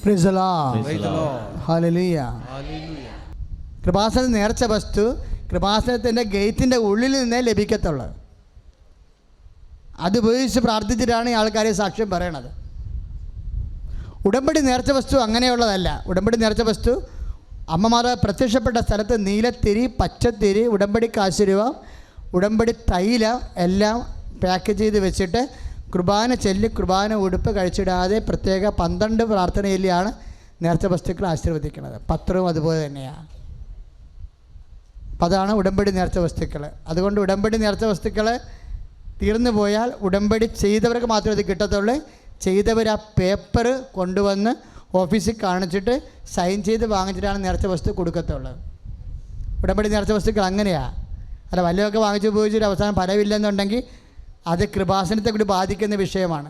Praise the Lord. Hallelujah. കൃപാസന നേർച്ച വസ്തു കൃപാസനത്തിൻ്റെ ഗേറ്റിൻ്റെ ഉള്ളിൽ നിന്നേ ലഭിക്കത്തുള്ളൂ. അത് ഉപയോഗിച്ച് പ്രാർത്ഥിച്ചിട്ടാണ് ഈ ആൾക്കാരെ സാക്ഷ്യം പറയണത്. ഉടമ്പടി നേർച്ച വസ്തു അങ്ങനെയുള്ളതല്ല. ഉടമ്പടി നേർച്ച വസ്തു അമ്മമാർ പ്രത്യക്ഷപ്പെട്ട സ്ഥലത്ത് നീലത്തിരി, പച്ചത്തിരി, ഉടമ്പടി കാശുരുവ, ഉടമ്പടി തൈലം എല്ലാം പാക്ക് ചെയ്ത് വെച്ചിട്ട് കുർബാന ചൊല്ലി കുർബാന ഉടുപ്പ് കഴിച്ചിടാതെ പ്രത്യേക 12 പ്രാർത്ഥനയിലാണ് നേർച്ച വസ്തുക്കൾ ആശീർവദിക്കുന്നത്. പത്രവും അതുപോലെ തന്നെയാണ്. അപ്പം അതാണ് ഉടമ്പടി നേർച്ച വസ്തുക്കൾ. അതുകൊണ്ട് ഉടമ്പടി നേർച്ച വസ്തുക്കൾ തീർന്നു പോയാൽ ഉടമ്പടി ചെയ്തവർക്ക് മാത്രമേ ഇത് കിട്ടത്തുള്ളൂ. ചെയ്തവർ ആ പേപ്പർ കൊണ്ടുവന്ന് ഓഫീസിൽ കാണിച്ചിട്ട് സൈൻ ചെയ്ത് വാങ്ങിച്ചിട്ടാണ് നേർച്ച വസ്തു കൊടുക്കത്തുള്ളത്. ഉടമ്പടി നേർച്ച വസ്തുക്കൾ അങ്ങനെയാണ്. അല്ല വല്ലതൊക്കെ വാങ്ങിച്ച് ഉപയോഗിച്ചിട്ട് അവസാനം ഫലമില്ലെന്നുണ്ടെങ്കിൽ അത് കൃപാസനത്തെ കൂടി ബാധിക്കുന്ന വിഷയമാണ്.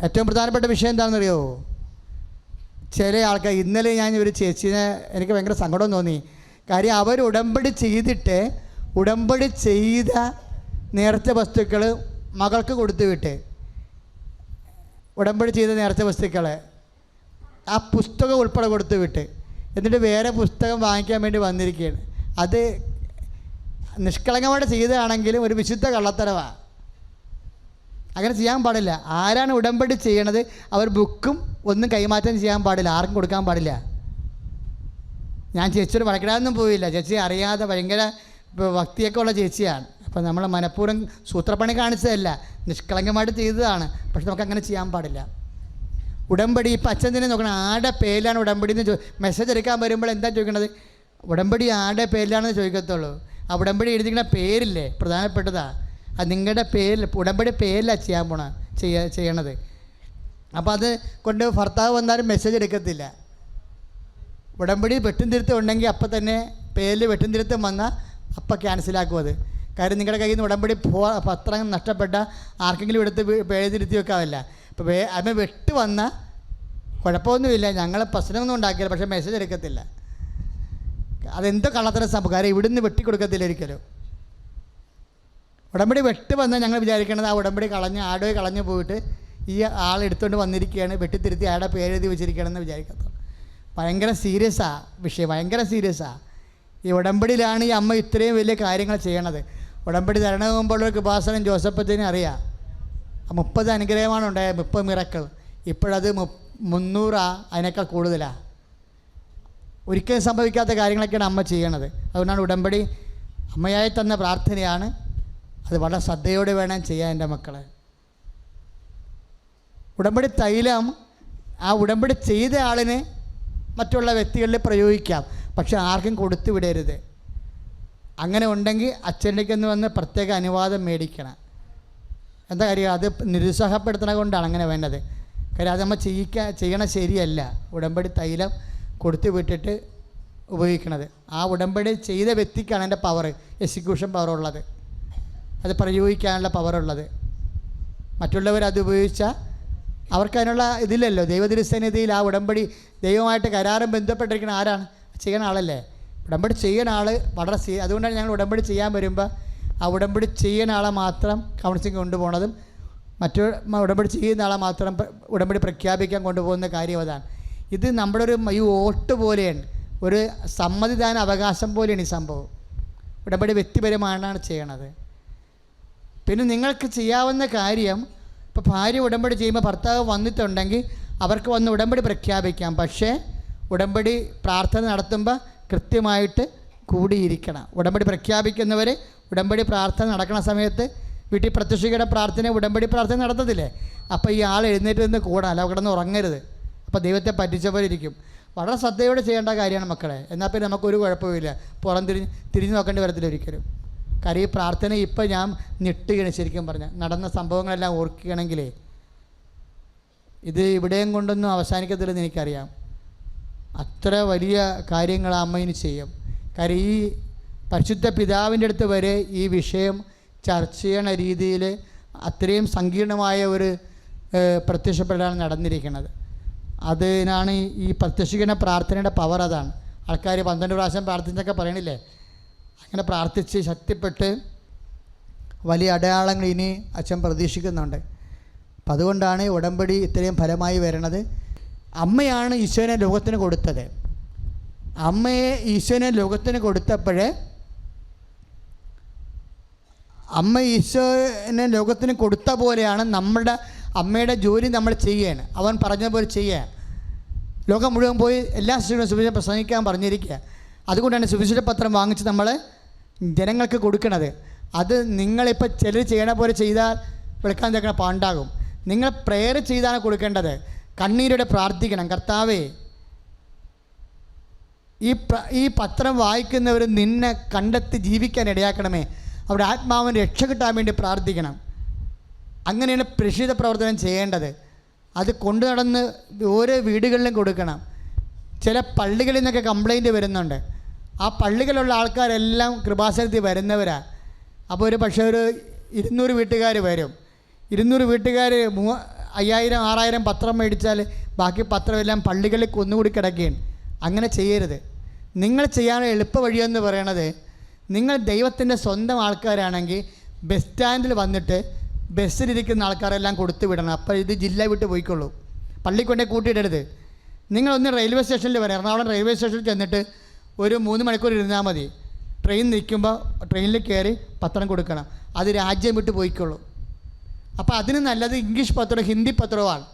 ഏറ്റവും പ്രധാനപ്പെട്ട വിഷയം എന്താണെന്നറിയോ? ചില ആൾക്കാർ, ഇന്നലെ ഞാൻ ഒരു ചേച്ചീനെ എനിക്ക് ഭയങ്കര സങ്കടം തോന്നി. കാര്യം അവർ ഉടമ്പടി ചെയ്തിട്ട് ഉടമ്പടി ചെയ്ത നേർച്ച വസ്തുക്കൾ മകൾക്ക് കൊടുത്തു വിട്ട്, ഉടമ്പടി ചെയ്ത നേർച്ച വസ്തുക്കൾ ആ പുസ്തകം ഉൾപ്പെടെ കൊടുത്തു വിട്ട്, എന്നിട്ട് വേറെ പുസ്തകം വാങ്ങിക്കാൻ വേണ്ടി വന്നിരിക്കുകയാണ്. അത് നിഷ്കളങ്കമായിട്ട് ചെയ്തതാണെങ്കിലും ഒരു വിശുദ്ധ കള്ളത്തരവാണ്. അങ്ങനെ ചെയ്യാൻ പാടില്ല. ആരാണ് ഉടമ്പടി ചെയ്യണത് അവർ ബുക്കും ഒന്നും കൈമാറ്റം ചെയ്യാൻ പാടില്ല, ആർക്കും കൊടുക്കാൻ പാടില്ല. ഞാൻ ചേച്ചിയോട് വഴക്കിടാനൊന്നും പോയില്ല. ചേച്ചി അറിയാതെ ഭയങ്കര ഭക്തിയൊക്കെ ഉള്ള ചേച്ചിയാണ്. അപ്പോൾ നമ്മൾ മനഃപൂർവ്വം സൂത്രപ്പണി കാണിച്ചതല്ല, നിഷ്കളങ്കമായിട്ട് ചെയ്തതാണ്. പക്ഷെ നമുക്കങ്ങനെ ചെയ്യാൻ പാടില്ല. ഉടമ്പടി ഇപ്പം അച്ഛൻ തന്നെ നോക്കണം, ആരുടെ പേരിലാണ് ഉടമ്പടി എന്ന് മെസ്സേജ് എടുക്കാൻ വരുമ്പോൾ എന്താ ചോദിക്കണത്? ഉടമ്പടി ആരുടെ പേരിലാണെന്ന് ചോദിക്കത്തുള്ളൂ. ആ ഉടമ്പടി എഴുതിക്കുന്ന പേരില്ലേ പ്രധാനപ്പെട്ടതാണ്. അത് നിങ്ങളുടെ പേരിൽ, ഉടമ്പടി പേരിലാണ് ചെയ്യണത്. അപ്പോൾ അത് കൊണ്ട് ഭർത്താവ് വന്നാലും മെസ്സേജ് എടുക്കത്തില്ല. ഉടമ്പടി വെട്ടും തിരുത്തം ഉണ്ടെങ്കിൽ അപ്പം തന്നെ പേരിൽ വെട്ടും തിരുത്തം വന്നാൽ അപ്പം ക്യാൻസലാക്കും അത്. കാര്യം നിങ്ങളുടെ കയ്യിൽ നിന്ന് ഉടമ്പടി പത്രം നഷ്ടപ്പെട്ട ആർക്കെങ്കിലും എടുത്ത് പേര് തിരുത്തി വെക്കാമല്ല. ഇപ്പോൾ അതിന് വെട്ട് വന്നാൽ കുഴപ്പമൊന്നുമില്ല, ഞങ്ങൾ പ്രശ്നമൊന്നും ഉണ്ടാക്കില്ല, പക്ഷേ മെസ്സേജ് എടുക്കത്തില്ല. അതെന്തോ കള്ളത്തരം സംഭവം. കാര്യം ഇവിടുന്ന് വെട്ടിക്കൊടുക്കത്തില്ല ഒരിക്കലും. ഉടമ്പടി വെട്ട് വന്നാൽ ഞങ്ങൾ വിചാരിക്കണത് ആ ഉടമ്പടി ആടെ കളഞ്ഞു പോയിട്ട് ഈ ആളെടുത്തുകൊണ്ട് വന്നിരിക്കുകയാണ്, വെട്ടിത്തിരുത്തി ആടെ പേരെഴുതി വെച്ചിരിക്കുകയാണെന്ന് വിചാരിക്കത്തുള്ളൂ. ഭയങ്കര സീരിയസാണ് വിഷയം, ഭയങ്കര സീരിയസാണ്. ഈ ഉടമ്പടിയിലാണ് ഈ അമ്മ ഇത്രയും വലിയ കാര്യങ്ങൾ ചെയ്യണത്. ഉടമ്പടി തരണ മുമ്പുള്ള കൃപാസനം ജോസഫത്തിന് അറിയാം. 30 അനുഗ്രഹമാണ് ഉണ്ടായത്, 30 മിറക്കൾ. ഇപ്പോഴത് 300 അതിനേക്കാൾ കൂടുതലാണ്. ഒരിക്കലും സംഭവിക്കാത്ത കാര്യങ്ങളൊക്കെയാണ് അമ്മ ചെയ്യണത്. അതുകൊണ്ടാണ് ഉടമ്പടി അമ്മയായി തന്ന പ്രാർത്ഥനയാണ്. അത് വളരെ ശ്രദ്ധയോടെ വേണം ചെയ്യാൻ എൻ്റെ മക്കളെ. ഉടമ്പടി തൈലം ആ ഉടമ്പടി ചെയ്ത ആളിന് മറ്റുള്ള വ്യക്തികളിൽ പ്രയോഗിക്കാം, പക്ഷെ ആർക്കും കൊടുത്തു വിടരുത്. അങ്ങനെ ഉണ്ടെങ്കിൽ അച്ഛൻ്റെക്കെന്ന് വന്ന് പ്രത്യേക അനുവാദം മേടിക്കണം. എന്താ കാര്യം? അത് നിരുത്സാഹപ്പെടുത്തണ കൊണ്ടാണ് അങ്ങനെ വേണ്ടത്. കാര്യം അത് നമ്മൾ ചെയ്യണ ശരിയല്ല. ഉടമ്പടി തൈലം കൊടുത്തു വിട്ടിട്ട് ഉപയോഗിക്കണത് ആ ഉടമ്പടി ചെയ്ത വ്യക്തിക്കാണ് അതിൻ്റെ പവർ, എക്സിക്യൂഷൻ പവർ ഉള്ളത്, അത് പ്രയോഗിക്കാനുള്ള പവറുള്ളത്. മറ്റുള്ളവർ അത് ഉപയോഗിച്ചാൽ അവർക്ക് അതിനുള്ള ഇതില്ലല്ലോ. ദൈവതിരുസന്നിധിയിൽ ആ ഉടമ്പടി ദൈവമായിട്ട് കരാറും ബന്ധപ്പെട്ടിരിക്കുന്ന ആരാണ്? ചെയ്യണ ആളല്ലേ. ഉടമ്പടി ചെയ്യുന്ന ആൾ വളരെ അതുകൊണ്ടാണ് ഞങ്ങൾ ഉടമ്പടി ചെയ്യാൻ വരുമ്പോൾ ആ ഉടമ്പടി ചെയ്യുന്ന ആളെ മാത്രം കൗൺസിലിംഗ് കൊണ്ടുപോകുന്നതും ഉടമ്പടി ചെയ്യുന്ന ആളെ മാത്രം ഉടമ്പടി പ്രഖ്യാപിക്കാൻ കൊണ്ടുപോകുന്ന കാര്യം അതാണ്. ഇത് നമ്മുടെ ഈ വോട്ട് പോലെയാണ്, ഒരു സമ്മതിദാന അവകാശം പോലെയാണ് ഈ സംഭവം. ഉടമ്പടി വ്യക്തിപരമായാണ് ചെയ്യണത്. പിന്നെ നിങ്ങൾക്ക് ചെയ്യാവുന്ന കാര്യം, ഇപ്പോൾ ഭാര്യ ഉടമ്പടി ചെയ്യുമ്പോൾ ഭർത്താവ് വന്നിട്ടുണ്ടെങ്കിൽ അവർക്ക് വന്ന് ഉടമ്പടി പ്രഖ്യാപിക്കാം. പക്ഷേ ഉടമ്പടി പ്രാർത്ഥന നടത്തുമ്പോൾ കൃത്യമായിട്ട് കൂടിയിരിക്കണം. ഉടമ്പടി പ്രഖ്യാപിക്കുന്നവർ ഉടമ്പടി പ്രാർത്ഥന നടക്കുന്ന സമയത്ത് വീട്ടിൽ പ്രത്യക്ഷിക്കുന്ന പ്രാർത്ഥന ഉടമ്പടി പ്രാർത്ഥന നടത്തത്തില്ലേ, അപ്പോൾ ഈ ആൾ എഴുന്നേറ്റ് നിന്ന് കൂടാൻ, അല്ല കിടന്ന് ഉറങ്ങരുത്. അപ്പോൾ ദൈവത്തെ പറ്റിച്ചവരിക്കും. വളരെ ശ്രദ്ധയോടെ ചെയ്യേണ്ട കാര്യമാണ് മക്കളെ. എന്നാൽ പിന്നെ നമുക്കൊരു കുഴപ്പമില്ല, പുറം തിരിഞ്ഞു നോക്കേണ്ടി വരത്തില്ല ഒരിക്കലും. കാര്യം ഈ പ്രാർത്ഥന ഇപ്പം ഞാൻ ഞെട്ടുകയാണ് ശരിക്കും പറഞ്ഞാൽ. നടന്ന സംഭവങ്ങളെല്ലാം ഓർക്കുകയാണെങ്കിലേ ഇത് ഇവിടെയും കൊണ്ടൊന്നും അവസാനിക്കത്തില്ലെന്ന് എനിക്കറിയാം. അത്ര വലിയ കാര്യങ്ങൾ ആ അമ്മയിന് ചെയ്യും. കാര്യം ഈ പരിശുദ്ധ പിതാവിൻ്റെ അടുത്ത് വരെ ഈ വിഷയം ചർച്ച ചെയ്യണ രീതിയിൽ അത്രയും സങ്കീർണമായ ഒരു പ്രത്യക്ഷപ്പെടലാണ് നടന്നിരിക്കുന്നത്. അതിനാണ് ഈ പ്രത്യക്ഷിക്കുന്ന പ്രാർത്ഥനയുടെ പവർ. അതാണ് ആൾക്കാർ 12 പ്രാവശ്യം പ്രാർത്ഥിച്ചൊക്കെ പറയണില്ലേ. അങ്ങനെ പ്രാർത്ഥിച്ച് ശക്തിപ്പെട്ട് വലിയ അടയാളങ്ങൾ ഇനി അച്ഛൻ പ്രതീക്ഷിക്കുന്നുണ്ട്. അപ്പം അതുകൊണ്ടാണ് ഉടമ്പടി ഇത്രയും ഫലമായി വരുന്നത്. അമ്മയാണ് ഈശോനെ ലോകത്തിന് കൊടുത്തത്. അമ്മയെ ഈശോനെ ലോകത്തിന് കൊടുത്തപ്പോൾ അമ്മ ഈശോനെ ലോകത്തിന് കൊടുത്ത പോലെയാണ് നമ്മുടെ അമ്മയുടെ ജോലി നമ്മൾ ചെയ്യുകയാണ്. അവൻ പറഞ്ഞതുപോലെ ചെയ്യുക. ലോകം മുഴുവൻ പോയി എല്ലാ ശിശുക്കളും സുവിശേഷം പ്രസംഗിക്കാൻ പറഞ്ഞിരിക്കുക. അതുകൊണ്ടാണ് സുവിശേഷ പത്രം വാങ്ങിച്ച് നമ്മൾ ജനങ്ങൾക്ക് കൊടുക്കുന്നത്. അത് നിങ്ങളിപ്പോൾ ചിലർ ചെയ്യണ പോലെ ചെയ്താൽ വിളിക്കാൻ തക്കണ പാണ്ടാകും. നിങ്ങൾ പ്രെയർ ചെയ്താണ് കൊടുക്കേണ്ടത്. കണ്ണീരോടെ പ്രാർത്ഥിക്കണം, കർത്താവേ ഈ പത്രം വായിക്കുന്നവർ നിന്നെ കണ്ടെത്തി ജീവിക്കാൻ ഇടയാക്കണമേ, അവിടെ ആത്മാവിന് രക്ഷ കിട്ടാൻ വേണ്ടി പ്രാർത്ഥിക്കണം. അങ്ങനെയാണ് പ്രേക്ഷിത പ്രവർത്തനം ചെയ്യേണ്ടത്. അത് കൊണ്ടു നടന്ന് ഓരോ വീടുകളിലും കൊടുക്കണം. ചില പള്ളികളിൽ നിന്നൊക്കെ കംപ്ലൈൻറ്റ് വരുന്നുണ്ട്. ആ പള്ളികളിലുള്ള ആൾക്കാരെല്ലാം കൃപാസനത്തിൽ വരുന്നവരാണ്. അപ്പോൾ ഒരു പക്ഷേ ഒരു 200 വീട്ടുകാർ വരും. 200 വീട്ടുകാർ 5000-6000 പത്രം മേടിച്ചാൽ ബാക്കി പത്രമെല്ലാം പള്ളികളിൽ കൊന്നുകൂടി കിടക്കുകയാണ്. അങ്ങനെ ചെയ്യരുത്. നിങ്ങൾ ചെയ്യാനുള്ള എളുപ്പ വഴിയെന്ന് പറയണത്, നിങ്ങൾ ദൈവത്തിൻ്റെ സ്വന്തം ആൾക്കാരാണെങ്കിൽ ബസ് സ്റ്റാൻഡിൽ വന്നിട്ട് ബസ്സിലിരിക്കുന്ന ആൾക്കാരെല്ലാം കൊടുത്തു വിടണം. അപ്പോൾ ഇത് ജില്ല വിട്ട് പോയിക്കൊള്ളൂ. പള്ളി കൊണ്ടേ കൂട്ടിയിടരുത്. നിങ്ങളൊന്ന് റെയിൽവേ സ്റ്റേഷനിൽ വരാം. എറണാകുളം റെയിൽവേ സ്റ്റേഷനിൽ ചെന്നിട്ട് ഒരു 3 മണിക്കൂർ ഇരുന്നാൽ മതി. ട്രെയിൻ നിൽക്കുമ്പോൾ ട്രെയിനിൽ കയറി പത്രം കൊടുക്കണം. അത് രാജ്യം വിട്ട് പോയിക്കൊള്ളൂ. അപ്പോൾ അതിന് നല്ലത് ഇംഗ്ലീഷ് പത്രവും ഹിന്ദി പത്രവുമാണ്.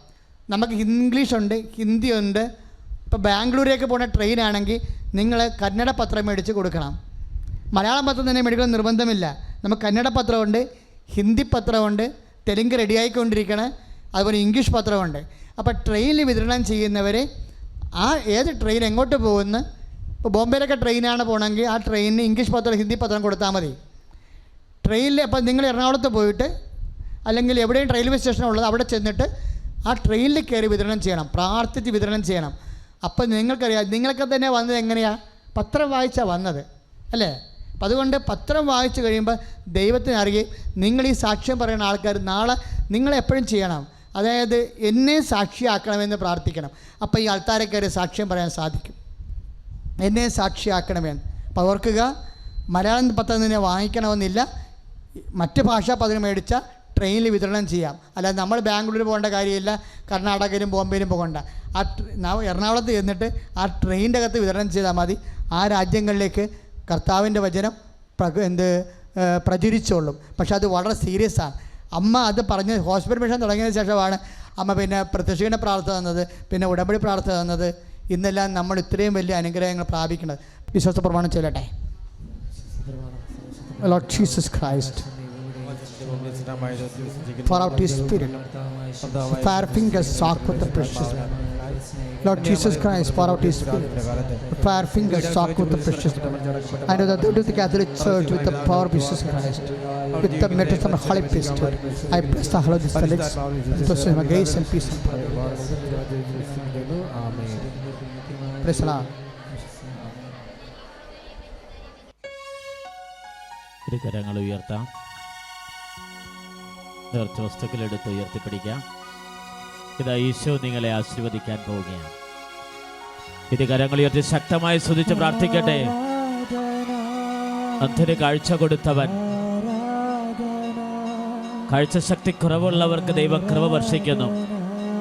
നമുക്ക് ഇംഗ്ലീഷുണ്ട്, ഹിന്ദിയുണ്ട്. ഇപ്പോൾ ബാംഗ്ലൂരേക്ക് പോകുന്ന ട്രെയിനാണെങ്കിൽ നിങ്ങൾ കന്നഡ പത്രം മേടിച്ച് കൊടുക്കണം. മലയാളം പത്രം തന്നെ മേടിക്കണം നിർബന്ധമില്ല. നമുക്ക് കന്നഡ പത്രമുണ്ട്, ഹിന്ദി പത്രമുണ്ട്, തെലുങ്ക് റെഡിയായിക്കൊണ്ടിരിക്കണം, അതുപോലെ ഇംഗ്ലീഷ് പത്രമുണ്ട്. അപ്പോൾ ട്രെയിനിൽ വിതരണം ചെയ്യുന്നവർ ഏത് ട്രെയിൻ എങ്ങോട്ട് പോകുന്നു, ഇപ്പോൾ ബോംബെയിലൊക്കെ ട്രെയിനാണ് പോകണമെങ്കിൽ ആ ട്രെയിനിന് ഇംഗ്ലീഷ് പത്രം ഹിന്ദി പത്രം കൊടുത്താൽ മതി. ട്രെയിനിൽ അപ്പോൾ നിങ്ങൾ എറണാകുളത്ത് പോയിട്ട് അല്ലെങ്കിൽ എവിടെയും റെയിൽവേ സ്റ്റേഷനുള്ളത് അവിടെ ചെന്നിട്ട് ആ ട്രെയിനിൽ കയറി വിതരണം ചെയ്യണം, പ്രാർത്ഥിച്ച് വിതരണം ചെയ്യണം. അപ്പോൾ നിങ്ങൾക്കറിയാം, നിങ്ങൾക്ക് തന്നെ വന്നത് എങ്ങനെയാണ്? പത്രം വായിച്ചാണ് വന്നത് അല്ലേ? അപ്പം അതുകൊണ്ട് പത്രം വായിച്ചു കഴിയുമ്പോൾ ദൈവത്തിന് അറിയുകയും നിങ്ങൾ ഈ സാക്ഷ്യം പറയുന്ന ആൾക്കാർ നാളെ നിങ്ങളെപ്പോഴും ചെയ്യണം. അതായത് എന്നെ സാക്ഷിയാക്കണമെന്ന് പ്രാർത്ഥിക്കണം. അപ്പോൾ ഈ ആൾക്കാരൊക്കെ സാക്ഷ്യം പറയാൻ സാധിക്കും. എന്നെ സാക്ഷിയാക്കണമെന്ന്. അപ്പോൾ ഓർക്കുക, മലയാളം പത്രം തന്നെ വാങ്ങിക്കണമെന്നില്ല. മറ്റ് ഭാഷാ പത്രം മേടിച്ച ട്രെയിനിൽ വിതരണം ചെയ്യാം. അല്ലാതെ നമ്മൾ ബാംഗ്ലൂർ പോകേണ്ട കാര്യമില്ല, കർണാടകയിലും ബോംബെയിലും പോകണ്ട. എറണാകുളത്ത് ചെന്നിട്ട് ആ ട്രെയിനിൻ്റെ അകത്ത് വിതരണം ചെയ്താൽ മതി. ആ രാജ്യങ്ങളിലേക്ക് കർത്താവിൻ്റെ വചനം പ്രചരിച്ചോളും. പക്ഷെ അത് വളരെ സീരിയസ് ആണ്. അമ്മ അത് പറഞ്ഞ് ഹോസ്പിറ്റൽ മിഷൻ തുടങ്ങിയതിന് ശേഷമാണ് അമ്മ പിന്നെ പ്രത്യക്ഷീകരണ പ്രാർത്ഥന തന്നത്, പിന്നെ ഉടമ്പടി പ്രാർത്ഥന തന്നത്. ഇന്നെല്ലാം നമ്മൾ ഇത്രയും വലിയ അനുഗ്രഹങ്ങൾ പ്രാപിക്കുന്നത്. വിശ്വാസ പ്രമാണം ചൊല്ലട്ടെ. Lord Jesus Christ, pour out His Spirit, fire fingers sock with the precious blood. Lord Jesus Christ, pour out His Spirit, fire fingers sock with the precious blood. I know that the Catholic Church with the power of Jesus Christ, with the metals of the Holy Priesthood, I bless the Holy Spirit, to send grace and peace and power. Praise the Lord. കരങ്ങൾ ഉയർത്താം. നേർച്ച വസ്തുക്കളെടുത്ത് ഉയർത്തിപ്പിടിക്കാം. ഇതാ ഈശോ നിങ്ങളെ ആശീർവദിക്കാൻ പോവുകയാണ്. ഇത് കരങ്ങൾ ഉയർത്തി ശക്തമായി സ്തുതിച്ച് പ്രാർത്ഥിക്കട്ടെ. അന്ധന് കാഴ്ച കൊടുത്തവൻ, കാഴ്ചശക്തി കുറവുള്ളവർക്ക് ദൈവം കൃപ വർഷിക്കുന്നു.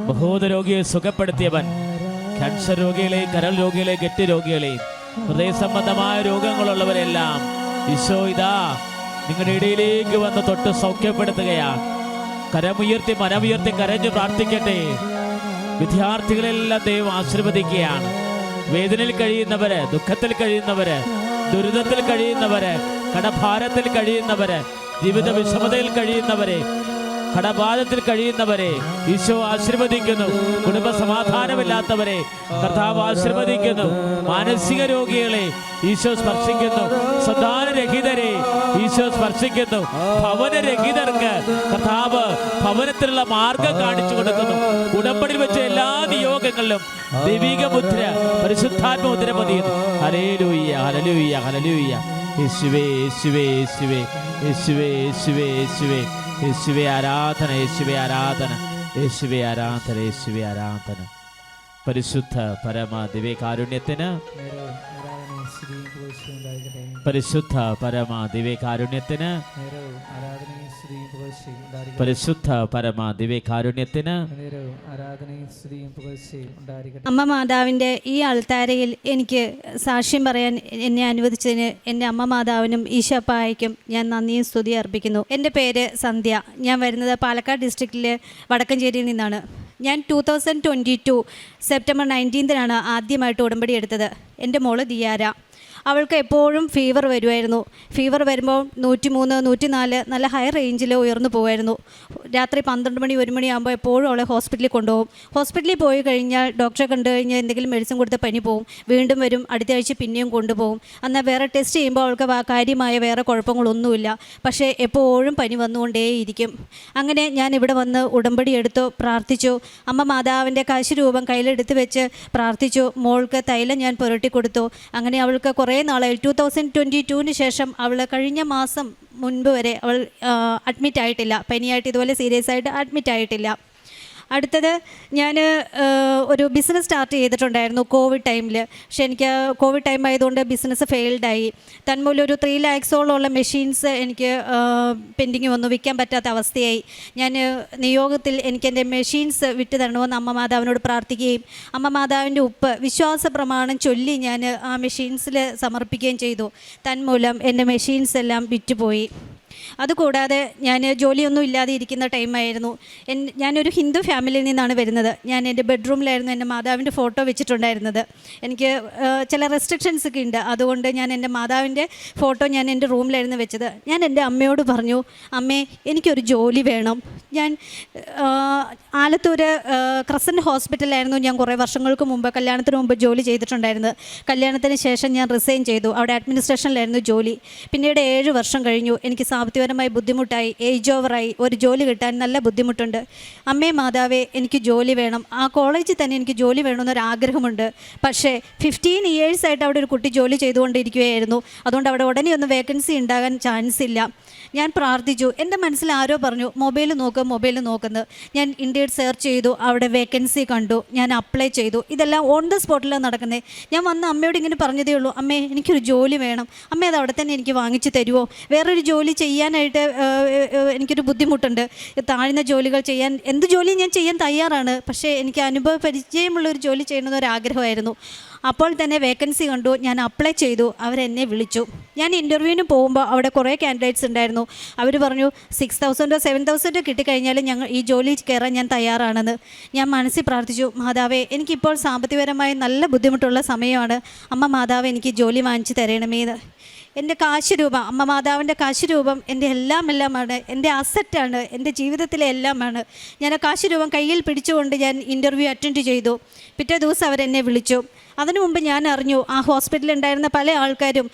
ബഹൂത രോഗിയെ സുഖപ്പെടുത്തിയവൻ, ക്യാൻസർ രോഗികളെയും കരൾ രോഗികളെയും ഗെറ്റ് രോഗികളെയും ഹൃദയ സംബന്ധമായ രോഗങ്ങളുള്ളവരെല്ലാം ഈശോ ഇതാ നിങ്ങളുടെ ഇടയിലേക്ക് വന്ന് തൊട്ട് സൗഖ്യപ്പെടുത്തുകയാണ്. കരമുയർത്തി മനമുയർത്തി കരഞ്ഞു പ്രാർത്ഥിക്കട്ടെ. വിദ്യാർത്ഥികളെല്ലാം ദൈവം ആശീർവദിക്കുകയാണ്. വേദനയിൽ കഴിയുന്നവര്, ദുഃഖത്തിൽ കഴിയുന്നവര്, ദുരിതത്തിൽ കഴിയുന്നവര്, കടഭാരത്തിൽ കഴിയുന്നവര്, ജീവിത വിഷമതയിൽ കഴിയുന്നവരെ, കടബാധത്തിൽ കഴിയുന്നവരെ ഈശോ ആശീർവദിക്കുന്നു. കുടുംബ സമാധാനമില്ലാത്തവരെ കർത്താവ് ആശീർവദിക്കുന്നു. മാനസിക രോഗികളെ ഈശോ സ്പർശിക്കുന്നു. സന്താനരഹിതരെ ഈശോ സ്പർശിക്കുന്നു. ഭവനരഹിതർക്ക് കർത്താവ് ഭവനത്തിലുള്ള മാർഗം കാണിച്ചു കൊടുക്കുന്നു. ഉടമ്പടിയിൽ വെച്ച എല്ലാ നിയോഗങ്ങളിലും ദൈവിക മുദ്ര, പരിശുദ്ധാത്മ മുദ്ര പതിയുന്നു. Hallelujah, hallelujah, hallelujah. യേശുവേ, യേശുവേ, യേശുവേ, യേശുവേ, യേശുവേ, യേശുവേ, യേശുവേ ആരാധന, യേശുവേ ആരാധന, യേശുവേ ആരാധന, യേശുവേ ആരാധന. പരിശുദ്ധ പരമ ദിവ്യകാരുണ്യത്തിന്, പരിശുദ്ധ പരമ ദിവ്യകാരുണ്യത്തിന് പുകഴ്ചയും ഉണ്ടായിരിക്കട്ടെ. പരിശുദ്ധ പരമ ദിവ്യകാരുണ്യത്തിന് നേരവും ആരാധനയും സ്തുതിയും പുകഴ്ചയും ഉണ്ടായിരിക്കട്ടെ. അമ്മ മാതാവിൻ്റെ ഈ അൾത്താരയിൽ എനിക്ക് സാക്ഷ്യം പറയാൻ എന്നെ അനുവദിച്ചതിന് എൻ്റെ അമ്മ മാതാവിനും ഈശോപ്പായ്ക്കും ഞാൻ നന്ദിയും സ്തുതി അർപ്പിക്കുന്നു. എൻ്റെ പേര് സന്ധ്യ. ഞാൻ വരുന്നത് പാലക്കാട് ഡിസ്ട്രിക്റ്റിലെ വടക്കഞ്ചേരിയിൽ നിന്നാണ്. ഞാൻ 2022 സെപ്റ്റംബർ 19 ആദ്യമായിട്ട് ഉടമ്പടി എടുത്തത്. എൻ്റെ മോള് ദിയാര. അവൾക്ക് എപ്പോഴും ഫീവർ വരുമായിരുന്നു. ഫീവർ വരുമ്പോൾ 103, 104 നല്ല ഹൈ റേഞ്ചിൽ ഉയർന്നു പോകുമായിരുന്നു. രാത്രി 12 മണി 1 മണിയാകുമ്പോൾ എപ്പോഴും അവളെ ഹോസ്പിറ്റലിൽ കൊണ്ടുപോകും. ഹോസ്പിറ്റലിൽ പോയി കഴിഞ്ഞാൽ ഡോക്ടറെ കണ്ടു കഴിഞ്ഞാൽ എന്തെങ്കിലും മെഡിസിൻ കൊടുത്ത് പനി പോകും. വീണ്ടും വരും, അടുത്ത ആഴ്ച പിന്നെയും കൊണ്ടുപോകും. എന്നാൽ വേറെ ടെസ്റ്റ് ചെയ്യുമ്പോൾ അവൾക്ക് കാര്യമായ വേറെ കുഴപ്പങ്ങളൊന്നുമില്ല. പക്ഷേ എപ്പോഴും പനി വന്നുകൊണ്ടേയിരിക്കും. അങ്ങനെ ഞാൻ ഇവിടെ വന്ന് ഉടമ്പടി എടുത്തു, പ്രാർത്ഥിച്ചു. അമ്മ മാതാവിൻ്റെ കാശുരൂപം കയ്യിലെടുത്ത് വെച്ച് പ്രാർത്ഥിച്ചു. മോൾക്ക് തൈലം ഞാൻ പുരട്ടി കൊടുത്തു. അങ്ങനെ അവൾക്ക് കുറേ നാളായി 2022 ശേഷം അവൾ കഴിഞ്ഞ മാസം മുൻപ് വരെ അവൾ അഡ്മിറ്റ് ആയിട്ടില്ല. പനിയായിട്ട് ഇതുപോലെ സീരിയസ് ആയിട്ട് അഡ്മിറ്റ് ആയിട്ടില്ല. അടുത്തത് ഞാൻ ഒരു ബിസിനസ് സ്റ്റാർട്ട് ചെയ്തിട്ടുണ്ടായിരുന്നു കോവിഡ് ടൈമിൽ. പക്ഷെ എനിക്ക് കോവിഡ് ടൈം ആയതുകൊണ്ട് ബിസിനസ് ഫെയിൽഡായി. തന്മൂലം ഒരു 3 lakhsോളമുള്ള മെഷീൻസ് എനിക്ക് പെൻഡിങ് വന്നു, വിൽക്കാൻ പറ്റാത്ത അവസ്ഥയായി. ഞാൻ നിയോഗത്തിൽ എനിക്ക് എൻ്റെ മെഷീൻസ് വിറ്റ് തരണമെന്ന് അമ്മ മാതാവിനോട് പ്രാർത്ഥിക്കുകയും അമ്മ മാതാവിൻ്റെ ഉപ്പ് വിശ്വാസ പ്രമാണം ചൊല്ലി ഞാൻ ആ മെഷീൻസിൽ സമർപ്പിക്കുകയും ചെയ്തു. തന്മൂലം എൻ്റെ മെഷീൻസ് എല്ലാം വിറ്റുപോയി. അതുകൂടാതെ ഞാൻ ജോലിയൊന്നും ഇല്ലാതെ ഇരിക്കുന്ന ടൈമായിരുന്നു. ഞാനൊരു ഹിന്ദു ഫാമിലിയിൽ നിന്നാണ് വരുന്നത്. ഞാൻ എൻ്റെ ബെഡ്റൂമിലായിരുന്നു എൻ്റെ മാതാവിൻ്റെ ഫോട്ടോ വെച്ചിട്ടുണ്ടായിരുന്നത്. എനിക്ക് ചില റെസ്ട്രിക്ഷൻസ് ഒക്കെ ഉണ്ട്. അതുകൊണ്ട് ഞാൻ എൻ്റെ മാതാവിൻ്റെ ഫോട്ടോ ഞാൻ എൻ്റെ റൂമിലായിരുന്നു വെച്ചത്. ഞാൻ എൻ്റെ അമ്മയോട് പറഞ്ഞു, അമ്മേ എനിക്കൊരു ജോലി വേണം. ഞാൻ ആലത്തൂർ ക്രസൻറ്റ് ഹോസ്പിറ്റലായിരുന്നു ഞാൻ കുറേ വർഷങ്ങൾക്ക് മുമ്പ് കല്യാണത്തിന് മുമ്പ് ജോലി ചെയ്തിട്ടുണ്ടായിരുന്നത്. കല്യാണത്തിന് ശേഷം ഞാൻ റിസൈൻ ചെയ്തു. അവിടെ അഡ്മിനിസ്ട്രേഷനിലായിരുന്നു ജോലി. പിന്നീട് 7 വർഷം കഴിഞ്ഞു. എനിക്ക് സാമ്പത്തികപരമായി ബുദ്ധിമുട്ടായി, ഏജ് ഓവറായി, ഒരു ജോലി കിട്ടാൻ നല്ല ബുദ്ധിമുട്ടുണ്ട്. അമ്മേ മാതാവേ എനിക്ക് ജോലി വേണം. ആ കോളേജിൽ തന്നെ എനിക്ക് ജോലി വേണമെന്നൊരാഗ്രഹമുണ്ട്. പക്ഷേ 15 years ആയിട്ട് അവിടെ ഒരു കുട്ടി ജോലി ചെയ്തുകൊണ്ടിരിക്കുകയായിരുന്നു. അതുകൊണ്ട് അവിടെ ഉടനെ ഒന്നും വേക്കൻസി ഉണ്ടാകാൻ ചാൻസ് ഇല്ല. ഞാൻ പ്രാർത്ഥിച്ചു. എൻ്റെ മനസ്സിൽ ആരോ പറഞ്ഞു മൊബൈൽ നോക്കുന്നത്. ഞാൻ ഇന്ത്യയിൽ സെർച്ച് ചെയ്തു, അവിടെ വേക്കൻസി കണ്ടു, ഞാൻ അപ്ലൈ ചെയ്തു. ഇതെല്ലാം ഓൺ ദ സ്പോട്ടിലാണ് നടക്കുന്നത്. ഞാൻ വന്ന് അമ്മയോട് ഇങ്ങനെ പറഞ്ഞതേ ഉള്ളൂ, അമ്മേ എനിക്കൊരു ജോലി വേണം, അമ്മേ അത് അവിടെ തന്നെ എനിക്ക് വാങ്ങിച്ചു തരുമോ? വേറൊരു ജോലി ചെയ്യാനായിട്ട് എനിക്കൊരു ബുദ്ധിമുട്ടുണ്ട്. താഴ്ന്ന ജോലികൾ ചെയ്യാൻ, എന്ത് ജോലിയും ഞാൻ ചെയ്യാൻ തയ്യാറാണ്. പക്ഷേ എനിക്ക് അനുഭവ പരിചയമുള്ളൊരു ജോലി ചെയ്യണമെന്നൊരാഗ്രഹമായിരുന്നു. അപ്പോൾ തന്നെ വേക്കൻസി കണ്ടു, ഞാൻ അപ്ലൈ ചെയ്തു. അവരെന്നെ വിളിച്ചു. ഞാൻ ഇൻ്റർവ്യൂവിന് പോകുമ്പോൾ അവിടെ കുറേ കാൻഡിഡേറ്റ്സ് ഉണ്ടായിരുന്നു. അവർ പറഞ്ഞു 6,000 7,000 കിട്ടിക്കഴിഞ്ഞാലും ഈ ജോലി കയറാൻ ഞാൻ തയ്യാറാണെന്ന്. ഞാൻ മനസ്സിൽ പ്രാർത്ഥിച്ചു, മാതാവേ എനിക്കിപ്പോൾ സാമ്പത്തികപരമായി നല്ല ബുദ്ധിമുട്ടുള്ള സമയമാണ്. അമ്മ മാതാവ് എനിക്ക് ജോലി വാങ്ങിച്ച് തരണമേന്ന്. എൻ്റെ കാശുരൂപം, അമ്മ മാതാവിൻ്റെ കാശുരൂപം എൻ്റെ എല്ലാമാണ്, എൻ്റെ അസറ്റാണ്, എൻ്റെ ജീവിതത്തിലെ എല്ലാമാണ്. ഞാൻ ആ കാശുരൂപം കയ്യിൽ പിടിച്ചുകൊണ്ട് ഞാൻ ഇൻ്റർവ്യൂ അറ്റൻഡ് ചെയ്തു. പിറ്റേ ദിവസം അവരെന്നെ വിളിച്ചു. അതിനു മുമ്പ് ഞാൻ അറിഞ്ഞു ആ ഹോസ്പിറ്റലിൽ ഉണ്ടായിരുന്ന പല ആൾക്കാരും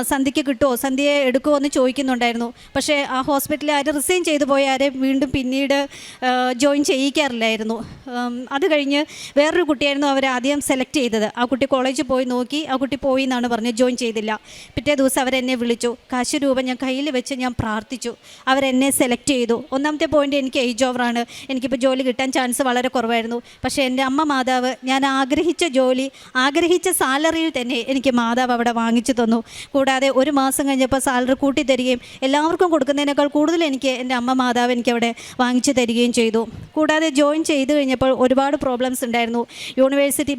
സന്ധ്യയ്ക്ക് കിട്ടുമോ, സന്ധ്യയെ എടുക്കുമോ എന്ന് ചോദിക്കുന്നുണ്ടായിരുന്നു. പക്ഷേ ആ ഹോസ്പിറ്റലിൽ ആരും റിസൈൻ ചെയ്തു പോയ ആരും വീണ്ടും പിന്നീട് ജോയിൻ ചെയ്യിക്കാറില്ലായിരുന്നു. അത് കഴിഞ്ഞ് വേറൊരു കുട്ടിയായിരുന്നു അവർ ആദ്യം സെലക്ട് ചെയ്തത്. ആ കുട്ടി കോളേജിൽ പോയി നോക്കി, ആ കുട്ടി പോയി എന്നാണ് പറഞ്ഞത്, ജോയിൻ ചെയ്തില്ല. പിറ്റേ ദിവസം അവരെന്നെ വിളിച്ചു. കാശുരൂപം ഞാൻ കയ്യിൽ വെച്ച് ഞാൻ പ്രാർത്ഥിച്ചു. അവരെന്നെ സെലക്ട് ചെയ്തു. ഒന്നാമത്തെ പോയിൻ്റ്, എനിക്ക് ഏജ് ഓവറാണ്, എനിക്കിപ്പോൾ ജോലി കിട്ടാൻ ചാൻസ് വളരെ കുറവായിരുന്നു. പക്ഷേ എൻ്റെ അമ്മ മാതാവ് ഞാൻ ആഗ്രഹിച്ച ജോലി, ആഗ്രഹിച്ച സാലറിയിൽ തന്നെ എനിക്ക് മാതാവ് അവിടെ വാങ്ങിച്ചു തന്നു. കൂടാതെ 1 മാസം കഴിഞ്ഞപ്പോൾ സാലറി കൂട്ടി തരികയും എല്ലാവർക്കും കൊടുക്കുന്നതിനേക്കാൾ കൂടുതൽ എനിക്ക് എൻ്റെ അമ്മ മാതാവ് എനിക്ക് അവിടെ വാങ്ങിച്ചു തരികയും ചെയ്തു. കൂടാതെ ജോയിൻ ചെയ്ത് കഴിഞ്ഞപ്പോൾ ഒരുപാട് പ്രോബ്ലംസ് ഉണ്ടായിരുന്നു. യൂണിവേഴ്സിറ്റി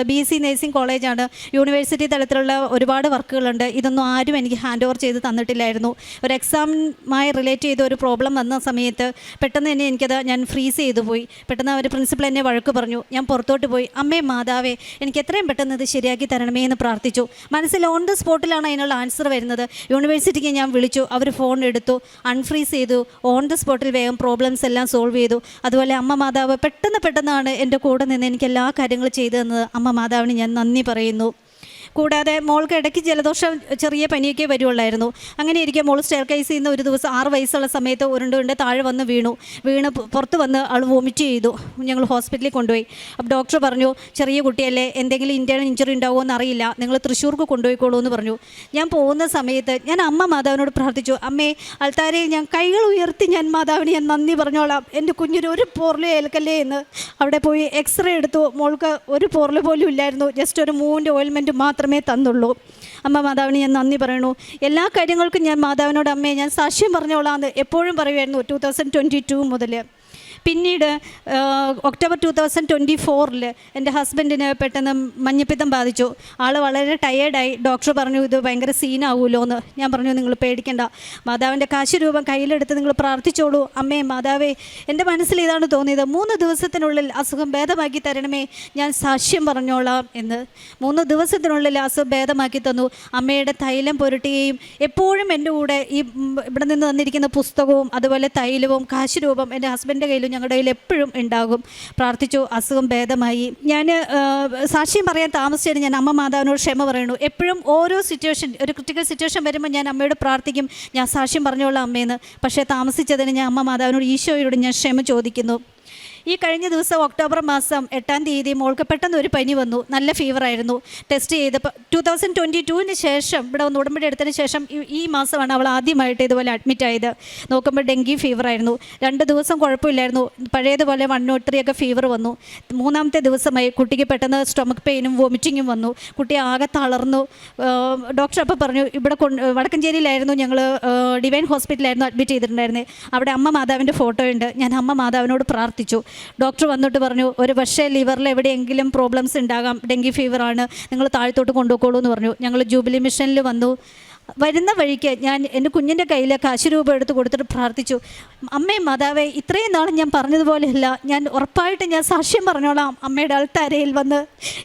BSc നഴ്സിംഗ് കോളേജാണ്. യൂണിവേഴ്സിറ്റി തലത്തിലുള്ള ഒരുപാട് വർക്കുകളുണ്ട്. ഇതൊന്നും ആരും എനിക്ക് ഹാൻഡ് ഓവർ ചെയ്ത് തന്നിട്ടില്ലായിരുന്നു. ഒരു എക്സാമുമായി റിലേറ്റ് ചെയ്ത ഒരു പ്രോബ്ലം വന്ന സമയത്ത് പെട്ടെന്ന് തന്നെ എനിക്കത് ഞാൻ ഫ്രീസ് ചെയ്തു പോയി. പെട്ടെന്ന് അവർ പ്രിൻസിപ്പൽ എന്നെ വഴക്ക് പറഞ്ഞു. ഞാൻ പുറത്തോട്ട് പോയി, അമ്മേ മാതാവേ എനിക്ക് എത്രയും പെട്ടെന്ന് ഇത് ശരിയാക്കി തരണമേ എന്ന് പ്രാർത്ഥിച്ചു. മനസ്സിൽ ഓൺ ദ സ്പോട്ടിലാണ് അതിനുള്ള ആൻസർ വരുന്നത്. യൂണിവേഴ്സിറ്റിക്ക് ഞാൻ വിളിച്ചു, അവർ ഫോൺ എടുത്തു, അൺഫ്രീസ് ചെയ്തു. ഓൺ ദ സ്പോട്ടിൽ വേഗം പ്രോബ്ലംസ് എല്ലാം സോൾവ് ചെയ്തു. അതുപോലെ അമ്മ മാതാവ് പെട്ടെന്നാണ് എൻ്റെ കൂടെ നിന്ന് എനിക്ക് എല്ലാ കാര്യങ്ങളും ചെയ്തു തന്നത്. അമ്മ മാതാവിന് ഞാൻ നന്ദി പറയുന്നു. കൂടാതെ മോൾക്ക് ഇടയ്ക്ക് ജലദോഷം, ചെറിയ പനിയൊക്കെ വരുള്ളായിരുന്നു. അങ്ങനെ ഇരിക്കുക മോൾ സ്റ്റെയർ കേസിൽ നിന്ന് ഒരു ദിവസം 6 വയസ്സുള്ള സമയത്ത് ഉരുണ്ട് താഴെ വന്ന് വീണ് പുറത്ത് വന്ന് അവൾ വോമിറ്റ് ചെയ്തു. ഞങ്ങൾ ഹോസ്പിറ്റലിൽ കൊണ്ടുപോയി. അപ്പോൾ ഡോക്ടർ പറഞ്ഞു, ചെറിയ കുട്ടിയല്ലേ, എന്തെങ്കിലും ഇൻറ്റേർണൽ ഇഞ്ചുറി ഉണ്ടാവുമോ എന്നറിയില്ല, നിങ്ങൾ തൃശ്ശൂർക്ക് കൊണ്ടുപോയിക്കോളൂ എന്ന് പറഞ്ഞു. ഞാൻ പോകുന്ന സമയത്ത് ഞാൻ അമ്മ മാതാവിനോട് പ്രാർത്ഥിച്ചു, അമ്മേ അൾത്താരയിൽ ഞാൻ കൈകൾ ഉയർത്തി ഞാൻ മാതാവിന് ഞാൻ നന്ദി പറഞ്ഞോളാം, എൻ്റെ കുഞ്ഞിന് ഒരു പോറലും ഏൽക്കല്ലേ എന്ന്. അവിടെ പോയി എക്സ്റേ എടുത്തു. മോൾക്ക് ഒരു പോറൽ പോലും ഇല്ലായിരുന്നു. ജസ്റ്റ് ഒരു മൂവിൻ്റെ ഓയിൽമെൻറ്റ് മാത്രം മാത്രമേ തന്നുള്ളൂ. അമ്മ മാതാവിന് ഞാൻ നന്ദി പറയണു. എല്ലാ കാര്യങ്ങൾക്കും ഞാൻ മാതാവിനോട് അമ്മയെ ഞാൻ സാക്ഷ്യം പറഞ്ഞോളാമെന്ന് എപ്പോഴും പറയുമായിരുന്നു 2022 മുതൽ. പിന്നീട് ഒക്ടോബർ 2024 എൻ്റെ ഹസ്ബൻഡിന് പെട്ടെന്ന് മഞ്ഞപ്പിത്തം ബാധിച്ചു. ആൾ വളരെ ടയേർഡായി. ഡോക്ടർ പറഞ്ഞു ഇത് ഭയങ്കര സീനാവുമല്ലോ എന്ന്. ഞാൻ പറഞ്ഞു നിങ്ങൾ പേടിക്കണ്ട, മാതാവിൻ്റെ കാശ് രൂപം കയ്യിലെടുത്ത് നിങ്ങൾ പ്രാർത്ഥിച്ചോളൂ. അമ്മേ മാതാവേ, എൻ്റെ മനസ്സിൽ ഇതാണ് തോന്നിയത്, 3 ദിവസത്തിനുള്ളിൽ അസുഖം ഭേദമാക്കി തരണമേ, ഞാൻ സാക്ഷ്യം പറഞ്ഞോളാം എന്ന്. 3 ദിവസത്തിനുള്ളിൽ അസുഖം ഭേദമാക്കി തന്നു. അമ്മയുടെ തൈലം പുരട്ടുകയും എപ്പോഴും എൻ്റെ കൂടെ ഈ ഇവിടെ നിന്ന് തന്നിരിക്കുന്ന പുസ്തകവും അതുപോലെ തൈലവും കാശ് രൂപം എൻ്റെ ഹസ്ബൻഡിൻ്റെ കയ്യിലും ഞങ്ങളുടെ കയ്യിൽ എപ്പോഴും ഉണ്ടാകും. പ്രാർത്ഥിച്ചു, അസുഖം ഭേദമായി. ഞാൻ സാക്ഷ്യം പറയാൻ താമസിച്ചതിന് ഞാൻ അമ്മ മാതാവിനോട് ക്ഷമ പറയുന്നു. എപ്പോഴും ഓരോ സിറ്റുവേഷൻ, ഒരു ക്രിട്ടിക്കൽ സിറ്റുവേഷൻ വരുമ്പോൾ ഞാൻ അമ്മയോട് പ്രാർത്ഥിക്കും, ഞാൻ സാക്ഷ്യം പറഞ്ഞോളാം അമ്മയെന്ന്. പക്ഷേ താമസിച്ചതിന് ഞാൻ അമ്മ മാതാവിനോട്, ഈശോയോട് ഞാൻ ക്ഷമ ചോദിക്കുന്നു. ഈ കഴിഞ്ഞ ദിവസം ഒക്ടോബർ മാസം 8-ാം തീയതി മോൾക്ക് പെട്ടെന്ന് ഒരു പനി വന്നു. നല്ല ഫീവറായിരുന്നു. ടെസ്റ്റ് ചെയ്തപ്പോൾ 2022 ശേഷം ഇവിടെ ഒന്ന് ഉടമ്പടി എടുത്തതിന് ശേഷം ഈ മാസമാണ് അവൾ ആദ്യമായിട്ട് ഇതുപോലെ അഡ്മിറ്റ് ആയത്. നോക്കുമ്പോൾ ഡെങ്കി ഫീവറായിരുന്നു. 2 ദിവസം കുഴപ്പമില്ലായിരുന്നു. പഴയതുപോലെ 103 ഒക്കെ ഫീവർ വന്നു. 3-ാമത്തെ ദിവസമായി കുട്ടിക്ക് പെട്ടെന്ന് സ്റ്റൊമക്ക് പെയിനും വോമിറ്റിങ്ങും വന്നു. കുട്ടി ആകെ തളർന്നു. ഡോക്ടർ അപ്പോൾ പറഞ്ഞു, ഇവിടെ വടക്കഞ്ചേരിയിലായിരുന്നു, ഞങ്ങൾ ഡിവൈൻ ഹോസ്പിറ്റലായിരുന്നു അഡ്മിറ്റ് ചെയ്തിട്ടുണ്ടായിരുന്നത്. അവിടെ അമ്മ മാതാവിൻ്റെ ഫോട്ടോ ഉണ്ട്. ഞാൻ അമ്മ മാതാവിനോട് പ്രാർത്ഥിച്ചു. ഡോക്ടർ വന്നിട്ട് പറഞ്ഞു, ഒരു പക്ഷേ ലിവറിൽ എവിടെയെങ്കിലും പ്രോബ്ലംസ് ഉണ്ടാകാം, ഡെങ്കി ഫീവറാണ്, നിങ്ങൾ താഴത്തോട്ട് കൊണ്ടുപോയിക്കോളൂ എന്ന് പറഞ്ഞു. ഞങ്ങൾ ജൂബിലി മിഷനിൽ വന്നു. വരുന്ന വഴിക്ക് ഞാൻ എൻ്റെ കുഞ്ഞിൻ്റെ കയ്യിൽ കാശ് രൂപ എടുത്ത് കൊടുത്തിട്ട് പ്രാർത്ഥിച്ചു, അമ്മേ മാതാവേ, ഇത്രയും നാളും ഞാൻ പറഞ്ഞതുപോലെയല്ല, ഞാൻ ഉറപ്പായിട്ട് ഞാൻ സാക്ഷ്യം പറഞ്ഞോളാം. അമ്മയുടെ അൾത്താരയിൽ വന്ന്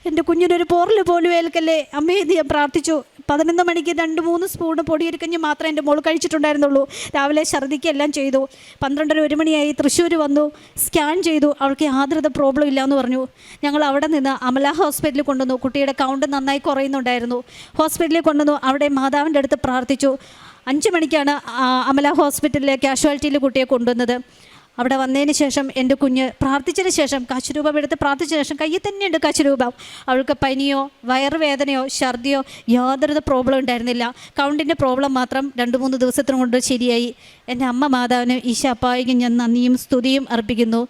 എൻ്റെ കുഞ്ഞിനൊരു പോറൽ പോലും ഏൽക്കല്ലേ അമ്മേ എന്ന് ഞാൻ പ്രാർത്ഥിച്ചു. 11 മണിക്ക് 2-3 സ്പൂണ് പൊടിയരിക്കഞ്ഞ് മാത്രമേ എൻ്റെ മോൾ കഴിച്ചിട്ടുണ്ടായിരുന്നുള്ളൂ. രാവിലെ ഛർദ്ദിക്കെല്ലാം ചെയ്തു. 12-1 മണിയായി. തൃശ്ശൂർ വന്നു, സ്കാൻ ചെയ്തു, അവൾക്ക് യാതൊരു പ്രോബ്ലം ഇല്ലയെന്ന് പറഞ്ഞു. ഞങ്ങൾ അവിടെ നിന്ന് അമല ഹോസ്പിറ്റലിൽ കൊണ്ടുവന്നു. കുട്ടിയുടെ കൗണ്ട് നന്നായി കുറയുന്നുണ്ടായിരുന്നു. ഹോസ്പിറ്റലിൽ കൊണ്ടുവന്നു. അവിടെ മാതാവിൻ്റെ അടുത്ത് പ്രാർത്ഥിച്ചു. 5 മണിക്കാണ് അമല ഹോസ്പിറ്റലിലെ കാഷ്വാലിറ്റിയിൽ കുട്ടിയെ കൊണ്ടുവന്നത്. അവിടെ വന്നതിന് ശേഷം എൻ്റെ കുഞ്ഞ് പ്രാർത്ഥിച്ചതിന് ശേഷം കാശ് രൂപം എടുത്ത് പ്രാർത്ഥിച്ച ശേഷം കയ്യിൽ തന്നെയുണ്ട് കാശ് രൂപം. അവൾക്ക് പനിയോ വയറുവേദനയോ ഛർദിയോ യാതൊരു പ്രോബ്ലം ഉണ്ടായിരുന്നില്ല. കൗണ്ടിൻ്റെ പ്രോബ്ലം മാത്രം 2-3 ദിവസത്തിനും കൊണ്ട് ശരിയായി. എൻ്റെ അമ്മ മാതാവിന് ഈശോപ്പായിക്ക് ഞാൻ നന്ദിയും സ്തുതിയും അർപ്പിക്കുന്നു.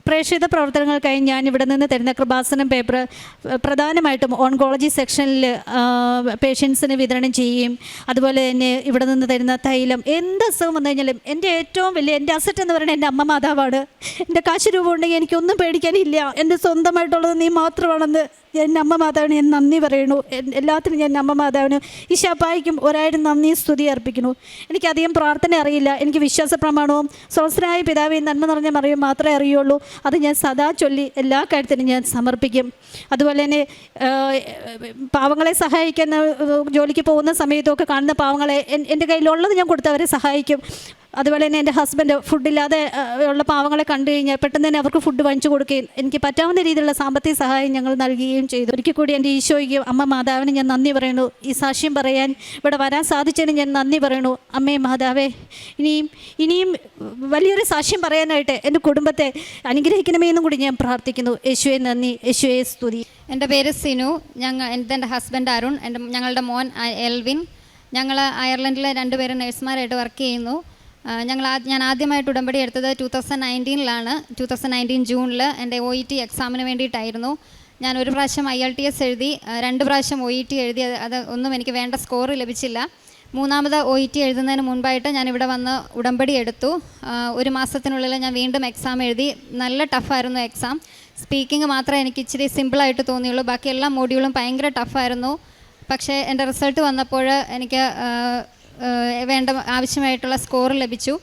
പ്രേക്ഷിത പ്രവർത്തനങ്ങൾക്കായി ഞാൻ ഇവിടെ നിന്ന് തരുന്ന കൃപാസനം പേപ്പർ പ്രധാനമായിട്ടും ഓൺകോളജി സെക്ഷനിൽ പേഷ്യൻസിന് വിതരണം ചെയ്യുകയും അതുപോലെ തന്നെ ഇവിടെ നിന്ന് തരുന്ന തൈലം, എന്ത് അസുഖം വന്നു കഴിഞ്ഞാലും എൻ്റെ ഏറ്റവും വലിയ എൻ്റെ അസറ്റ് എന്ന് പറയുന്നത് എൻ്റെ അമ്മ മാതാവാണ്. എൻ്റെ കാശ് രൂപം ഉണ്ടെങ്കിൽ എനിക്കൊന്നും പേടിക്കാനില്ല. എൻ്റെ സ്വന്തമായിട്ടുള്ളത് നീ മാത്രമാണെന്ന് എൻ്റെ അമ്മ മാതാവിന് ഞാൻ നന്ദി പറയുന്നു. എല്ലാത്തിനും ഞാൻ അമ്മ മാതാവിന് ഈശോപ്പായിക്കും 1000 നന്ദി സ്തുതി അർപ്പിക്കുന്നു. എനിക്കധികം പ്രാർത്ഥന അറിയില്ല. എനിക്ക് വിശ്വാസ പ്രമാണവും സ്വസ്ഥനായ പിതാവേ നന്മ നിറഞ്ഞ മറിയും മാത്രമേ അറിയുള്ളൂ. അത് ഞാൻ സദാ ചൊല്ലി എല്ലാ കാര്യത്തിനും ഞാൻ സമർപ്പിക്കും. അതുപോലെ തന്നെ പാവങ്ങളെ സഹായിക്കാൻ ജോലിക്ക് പോകുന്ന സമയത്തൊക്കെ കാണുന്ന പാവങ്ങളെ എൻ്റെ കയ്യിലുള്ളത് ഞാൻ കൊടുത്ത് അവരെ സഹായിക്കും. അതുപോലെ തന്നെ എൻ്റെ ഹസ്ബൻഡ് ഫുഡില്ലാതെ ഉള്ള പാവങ്ങളെ കണ്ടു കഴിഞ്ഞാൽ പെട്ടെന്ന് തന്നെ അവർക്ക് ഫുഡ് വാങ്ങിച്ചു കൊടുക്കുകയും എനിക്ക് പറ്റാവുന്ന രീതിയിലുള്ള സാമ്പത്തിക സഹായം ഞങ്ങൾ നൽകുകയും ചെയ്തു. ഒരിക്കൽ കൂടി എൻ്റെ ഈശോയ്ക്ക് അമ്മ മാതാവിന് ഞാൻ നന്ദി പറയുന്നു. ഈ സാക്ഷ്യം പറയാൻ ഇവിടെ വരാൻ സാധിച്ചതിന് ഞാൻ നന്ദി പറയുന്നു. അമ്മേ മാതാവേ, ഇനിയും വലിയൊരു സാക്ഷ്യം പറയാനായിട്ട് എൻ്റെ കുടുംബത്തെ അനുഗ്രഹിക്കണമേ എന്നും കൂടി ഞാൻ പ്രാർത്ഥിക്കുന്നു. യേശുവേ നന്ദി, യേശുവേ സ്തുതി. എൻ്റെ പേര് സിനു. എൻ്റെ ഹസ്ബൻഡ് അരുൺ, ഞങ്ങളുടെ മോൻ എൽവിൻ. ഞങ്ങൾ അയർലൻഡിൽ 2 പേരും നഴ്സുമാരായിട്ട് വർക്ക് ചെയ്യുന്നു. ഞാൻ ആദ്യമായിട്ട് ഉടമ്പടി എടുത്തത് 2019 2019 ജൂണിൽ എൻ്റെ OET എക്സാമിന് വേണ്ടിയിട്ടായിരുന്നു. ഞാൻ 1 പ്രാവശ്യം IELTS എഴുതി, 2 പ്രാവശ്യം OET എഴുതി. അത് ഒന്നും എനിക്ക് വേണ്ട സ്കോർ ലഭിച്ചില്ല. 3ാമത് OET എഴുതുന്നതിന് മുൻപായിട്ട് ഞാൻ ഇവിടെ വന്ന് ഉടമ്പടി എടുത്തു. 1 മാസത്തിനുള്ളിൽ ഞാൻ വീണ്ടും എക്സാം എഴുതി. നല്ല ടഫായിരുന്നു എക്സാം. സ്പീക്കിംഗ് മാത്രമേ എനിക്ക് ഇച്ചിരി സിമ്പിളായിട്ട് തോന്നിയുള്ളൂ. ബാക്കി എല്ലാ മോഡ്യൂളും ഭയങ്കര ടഫായിരുന്നു. പക്ഷേ എൻ്റെ റിസൾട്ട് വന്നപ്പോൾ എനിക്ക് വേണ്ട ആവശ്യമായിട്ടുള്ള സ്കോർ ലഭിച്ചു.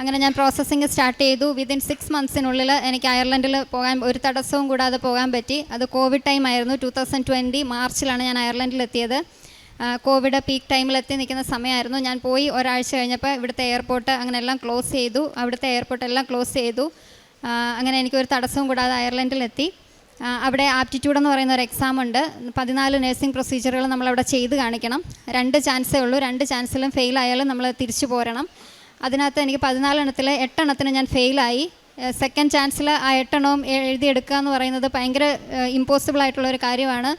അങ്ങനെ ഞാൻ പ്രോസസ്സിങ് സ്റ്റാർട്ട് ചെയ്തു. വിതിൻ 6 മന്ത്സിനുള്ളിൽ എനിക്ക് അയർലൻഡിൽ പോകാൻ ഒരു തടസ്സവും കൂടാതെ പോകാൻ പറ്റി. അത് കോവിഡ് ടൈം ആയിരുന്നു. 2020 മാർച്ചിലാണ് ഞാൻ അയർലൻഡിലെത്തിയത്. കോവിഡ് പീക്ക് ടൈമിലെത്തി നിൽക്കുന്ന സമയമായിരുന്നു. ഞാൻ പോയി ഒരാഴ്ച കഴിഞ്ഞപ്പോൾ ഇവിടുത്തെ എയർപോർട്ട് അങ്ങനെ എല്ലാം ക്ലോസ് ചെയ്തു. അവിടുത്തെ എയർപോർട്ടെല്ലാം ക്ലോസ് ചെയ്തു. അങ്ങനെ എനിക്കൊരു തടസ്സവും കൂടാതെ അയർലൻഡിലെത്തി. അവിടെ ആപ്റ്റിറ്റ്യൂഡ് എന്ന് പറയുന്ന ഒരു എക്സാം ഉണ്ട്. 14 നഴ്സിംഗ് പ്രൊസീജിയറുകൾ നമ്മളവിടെ ചെയ്ത് കാണിക്കണം. 2 ചാൻസേ ഉള്ളൂ. 2 ചാൻസിലും ഫെയിലായാലും നമ്മൾ തിരിച്ചു പോരണം. അതിനകത്ത് എനിക്ക് 14 എണ്ണത്തിൽ 8 എണ്ണത്തിന് ഞാൻ ഫെയിലായി. സെക്കൻഡ് ചാൻസിൽ ആ 8 എണ്ണവും എഴുതിയെടുക്കുക എന്ന് പറയുന്നത് ഭയങ്കര ഇമ്പോസിബിൾ ആയിട്ടുള്ളൊരു കാര്യമാണ്.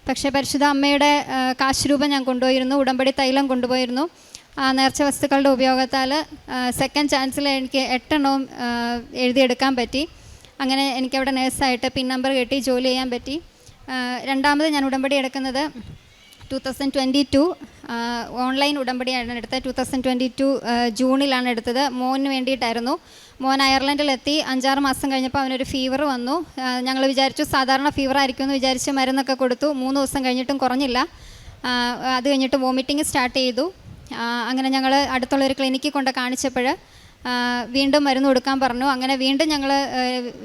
പക്ഷേ പരിശുദ്ധ അമ്മയുടെ കാശ് രൂപം ഞാൻ കൊണ്ടുപോയിരുന്നു. ഉടമ്പടി തൈലം കൊണ്ടുപോയിരുന്നു. നേർച്ച വസ്തുക്കളുടെ ഉപയോഗത്താൽ സെക്കൻഡ് ചാൻസിൽ എനിക്ക് 8 എണ്ണവും എഴുതിയെടുക്കാൻ പറ്റി. അങ്ങനെ എനിക്കവിടെ നേഴ്സായിട്ട് പിൻ നമ്പർ കെട്ടി ജോലി ചെയ്യാൻ പറ്റി. 2ാമത് ഞാൻ ഉടമ്പടി എടുക്കുന്നത് 2022 ഓൺലൈൻ ഉടമ്പടിയാണ് എടുത്തത്. 2022 ജൂണിലാണ് എടുത്തത്. മോന് വേണ്ടിയിട്ടായിരുന്നു. മോൻ അയർലൻഡിലെത്തി 5-6 മാസം കഴിഞ്ഞപ്പോൾ അവനൊരു ഫീവർ വന്നു. ഞങ്ങൾ വിചാരിച്ചു സാധാരണ ഫീവർ ആയിരിക്കുമെന്ന് വിചാരിച്ച് മരുന്നൊക്കെ കൊടുത്തു. 3 ദിവസം കഴിഞ്ഞിട്ടും കുറഞ്ഞില്ല. അത് കഴിഞ്ഞിട്ട് വോമിറ്റിംഗ് സ്റ്റാർട്ട് ചെയ്തു. അങ്ങനെ ഞങ്ങൾ അടുത്തുള്ളൊരു ക്ലിനിക്കിൽ കൊണ്ട് കാണിച്ചപ്പോൾ വീണ്ടും മരുന്ന് കൊടുക്കാൻ പറഞ്ഞു. അങ്ങനെ വീണ്ടും ഞങ്ങൾ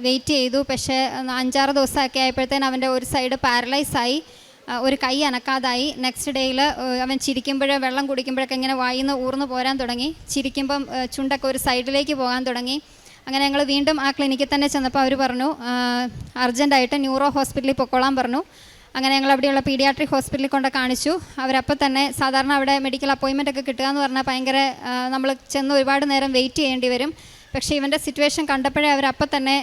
വെയിറ്റ് ചെയ്തു. പക്ഷേ 5-6 ദിവസമൊക്കെ ആയപ്പോഴത്തേന് അവൻ്റെ ഒരു സൈഡ് പാരലൈസായി, ഒരു കൈ അനക്കാതായി. നെക്സ്റ്റ് ഡേയിൽ അവൻ ചിരിക്കുമ്പോൾ വെള്ളം കുടിക്കുമ്പോഴൊക്കെ ഇങ്ങനെ വായിന്ന് ഊർന്ന് പോരാൻ തുടങ്ങി. ചിരിക്കുമ്പം ചുണ്ടൊക്കെ ഒരു സൈഡിലേക്ക് പോകാൻ തുടങ്ങി. അങ്ങനെ ഞങ്ങൾ വീണ്ടും ആ ക്ലിനിക്കിൽ തന്നെ ചെന്നപ്പോൾ അവർ പറഞ്ഞു അർജൻറ്റായിട്ട് ന്യൂറോ ഹോസ്പിറ്റലിൽ പൊക്കോളാൻ പറഞ്ഞു. അങ്ങനെ ഞങ്ങൾ അവിടെയുള്ള പീഡിയാട്രിക് ഹോസ്പിറ്റലിൽ കൊണ്ട് കാണിച്ചു. അവരപ്പോൾ തന്നെ സാധാരണ അവിടെ മെഡിക്കൽ അപ്പോയിൻമെൻ്റ് ഒക്കെ കിട്ടുക എന്ന് പറഞ്ഞാൽ ഭയങ്കര നമ്മൾ ചെന്ന് ഒരുപാട് നേരം വെയിറ്റ് ചെയ്യേണ്ടി വരും. പക്ഷേ ഇവൻ്റെ സിറ്റുവേഷൻ കണ്ടപ്പോഴേ അവരപ്പോൾ തന്നെ